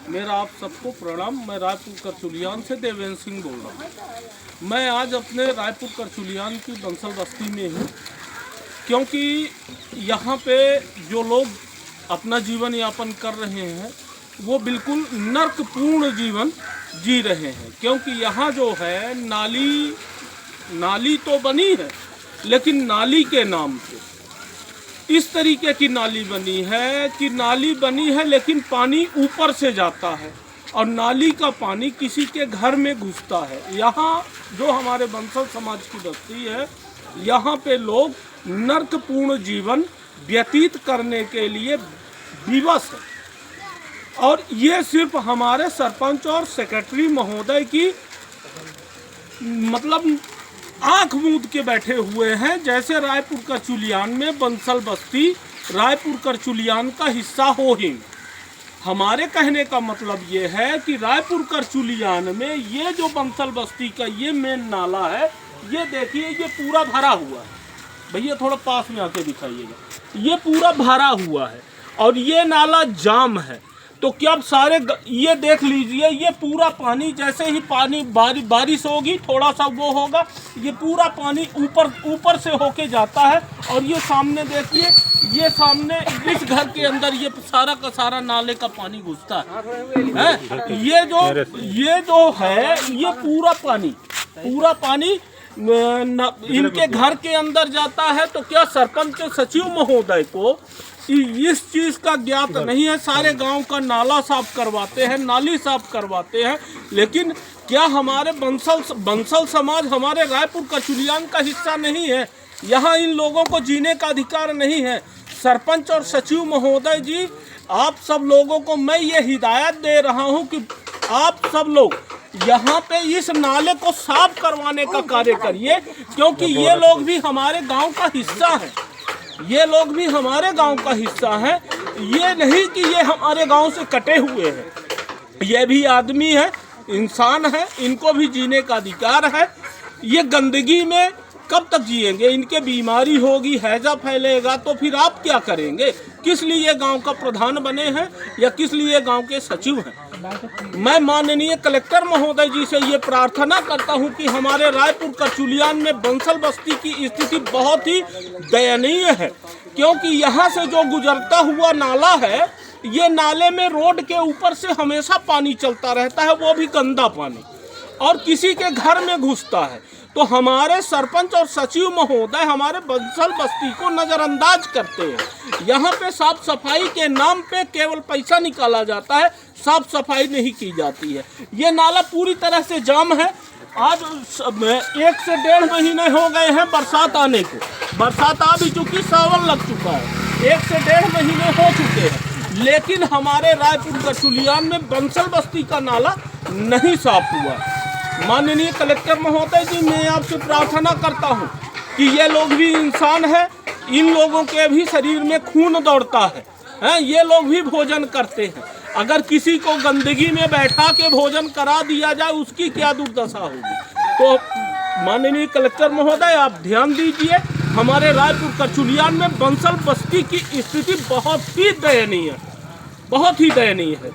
मेरा आप सबको प्रणाम। मैं रायपुर करचुलियान से देवेंद्र सिंह बोल रहा हूँ। मैं आज अपने रायपुर करचुलियान की बंसल बस्ती में हूँ, क्योंकि यहाँ पे जो लोग अपना जीवन यापन कर रहे हैं वो बिल्कुल नर्कपूर्ण जीवन जी रहे हैं। क्योंकि यहाँ जो है नाली तो बनी है, लेकिन नाली के नाम पे इस तरीके की नाली बनी है लेकिन पानी ऊपर से जाता है और नाली का पानी किसी के घर में घुसता है। यहाँ जो हमारे बंसल समाज की बस्ती है, यहाँ पे लोग नर्कपूर्ण जीवन व्यतीत करने के लिए विवश है। और ये सिर्फ हमारे सरपंच और सेक्रेटरी महोदय की मतलब आंख मूंद के बैठे हुए हैं। जैसे रायपुर करचुलियान में बंसल बस्ती रायपुर करचुलियान का हिस्सा हो ही। हमारे कहने का मतलब ये है कि रायपुर करचुलियान में ये जो बंसल बस्ती का ये मेन नाला है, ये देखिए ये पूरा भरा हुआ है। भैया थोड़ा पास में आके दिखाइएगा, ये पूरा भरा हुआ है और ये नाला जाम है। तो क्या सारे ये देख लीजिए, ये पूरा पानी जैसे ही पानी बारिश होगी, थोड़ा सा वो होगा, ये पूरा पानी ऊपर से होके जाता है। और ये सामने देखिए, ये सामने इस घर के अंदर ये सारा का सारा नाले का पानी घुसता है। ये जो है ये पूरा पानी इनके घर के अंदर जाता है। तो क्या सरपंच सचिव महोदय को इस चीज़ का ज्ञात नहीं है? सारे गांव का नाला साफ करवाते हैं, नाली साफ करवाते हैं, लेकिन क्या हमारे बंसल समाज हमारे रायपुर करचुलियान का हिस्सा नहीं है? यहाँ इन लोगों को जीने का अधिकार नहीं है? सरपंच और सचिव महोदय जी, आप सब लोगों को मैं ये हिदायत दे रहा हूँ कि आप सब लोग यहाँ पे इस नाले को साफ करवाने का कार्य करिए, क्योंकि ये लोग भी हमारे गांव का हिस्सा हैं। ये नहीं कि ये हमारे गांव से कटे हुए हैं, ये भी आदमी है, इंसान है, इनको भी जीने का अधिकार है। ये गंदगी में कब तक जिएंगे? इनके बीमारी होगी, हैजा फैलेगा, तो फिर आप क्या करेंगे? किस लिए गांव का प्रधान बने हैं या किस लिए गांव के सचिव हैं? मैं माननीय कलेक्टर महोदय जी से ये प्रार्थना करता हूं कि हमारे रायपुर करचुलियान में बंसल बस्ती की स्थिति बहुत ही दयनीय है। क्योंकि यहाँ से जो गुजरता हुआ नाला है, ये नाले में रोड के ऊपर से हमेशा पानी चलता रहता है, वो भी गंदा पानी, और किसी के घर में घुसता है। तो हमारे सरपंच और सचिव महोदय हमारे बंसल बस्ती को नज़रअंदाज करते हैं। यहाँ पे साफ सफाई के नाम पे केवल पैसा निकाला जाता है, साफ सफाई नहीं की जाती है। ये नाला पूरी तरह से जाम है। आज 1 से 1.5 महीने हो गए हैं बरसात आने को। बरसात आ भी चुकी, सावन लग चुका है, 1 से 1.5 महीने हो चुके हैं, लेकिन हमारे रायपुर करचुलियान में बंसल बस्ती का नाला नहीं साफ हुआ। माननीय कलेक्टर महोदय जी, मैं आपसे प्रार्थना करता हूं कि ये लोग भी इंसान है, इन लोगों के भी शरीर में खून दौड़ता है, ये लोग भी भोजन करते हैं। अगर किसी को गंदगी में बैठा के भोजन करा दिया जाए, उसकी क्या दुर्दशा होगी? तो माननीय कलेक्टर महोदय, आप ध्यान दीजिए। हमारे रायपुर करचुलियान में बंसल बस्ती की स्थिति बहुत ही दयनीय है।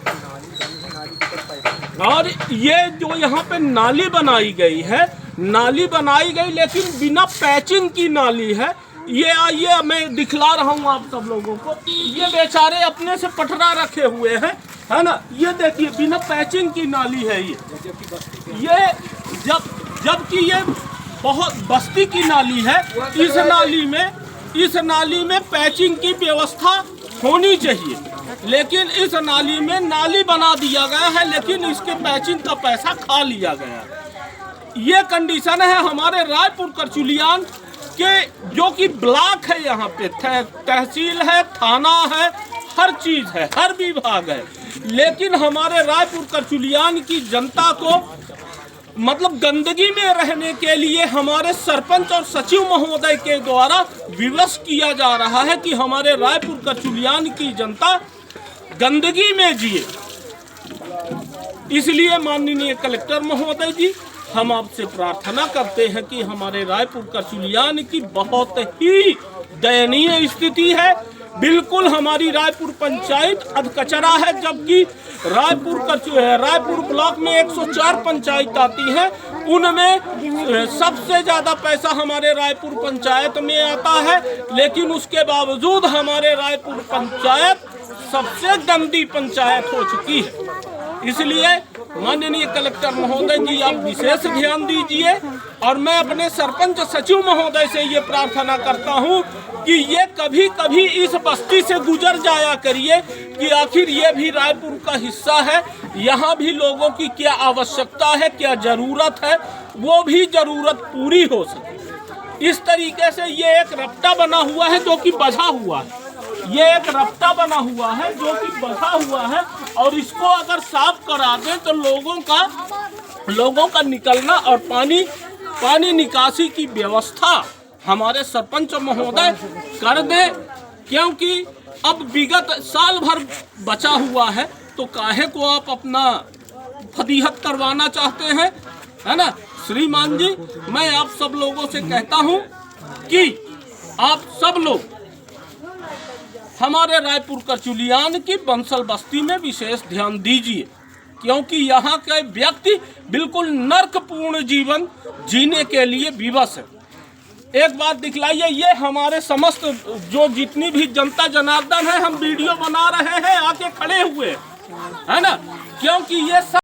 और ये जो यहाँ पे नाली बनाई गई लेकिन बिना पैचिंग की नाली है। ये मैं दिखला रहा हूँ आप सब लोगों को, ये बेचारे अपने से पटरा रखे हुए हैं, है ना? ये देखिए बिना पैचिंग की नाली है ये जबकि ये बहुत बस्ती की नाली है। इस नाली में पैचिंग की व्यवस्था होनी चाहिए, लेकिन इस नाली में नाली बना दिया गया है, लेकिन इसके पैचिंग का पैसा खा लिया गया है। ये कंडीशन है हमारे रायपुर करचुलियान के, जो कि ब्लॉक है, यहाँ पे तहसील है, थाना है, हर चीज़ है, हर विभाग है, लेकिन हमारे रायपुर करचुलियान की जनता को मतलब गंदगी में रहने के लिए हमारे सरपंच और सचिव महोदय के द्वारा विवश किया जा रहा है कि हमारे रायपुर करचुलियान की जनता गंदगी में जिए। इसलिए माननीय कलेक्टर महोदय जी, हम आपसे प्रार्थना करते हैं कि हमारे रायपुर करचुलियान की बहुत ही दयनीय स्थिति है। बिल्कुल हमारी रायपुर पंचायत अधकचरा है, जबकि रायपुर ब्लॉक में 104 पंचायत आती हैं, उनमें सबसे ज़्यादा पैसा हमारे रायपुर पंचायत में आता है। लेकिन उसके बावजूद हमारे रायपुर पंचायत सबसे गंदी पंचायत हो चुकी है। इसलिए माननीय कलेक्टर महोदय जी, आप विशेष ध्यान दीजिए। और मैं अपने सरपंच सचिव महोदय से ये प्रार्थना करता हूँ कि ये कभी कभी इस बस्ती से गुजर जाया करिए कि आखिर ये भी रायपुर का हिस्सा है, यहाँ भी लोगों की क्या आवश्यकता है, क्या ज़रूरत है, वो भी ज़रूरत पूरी हो सके। इस तरीके से ये एक रपटा बना हुआ है जो कि बंधा हुआ है, ये एक रपटा बना हुआ है जो कि बंधा हुआ है, और इसको अगर साफ करा दें तो लोगों का निकलना और पानी निकासी की व्यवस्था हमारे सरपंच महोदय कर दें। क्योंकि अब विगत साल भर बचा हुआ है, तो काहे को आप अपना फदीहत करवाना चाहते हैं, है ना। श्रीमान जी, मैं आप सब लोगों से कहता हूं कि आप सब लोग हमारे रायपुर करचुलियान की बंसल बस्ती में विशेष ध्यान दीजिए, क्योंकि यहाँ के व्यक्ति बिल्कुल नर्कपूर्ण जीवन जीने के लिए विवश है। एक बात दिखलाइए, ये हमारे समस्त जो जितनी भी जनता जनार्दन है, हम वीडियो बना रहे हैं, आके खड़े हुए, है ना, क्योंकि ये सब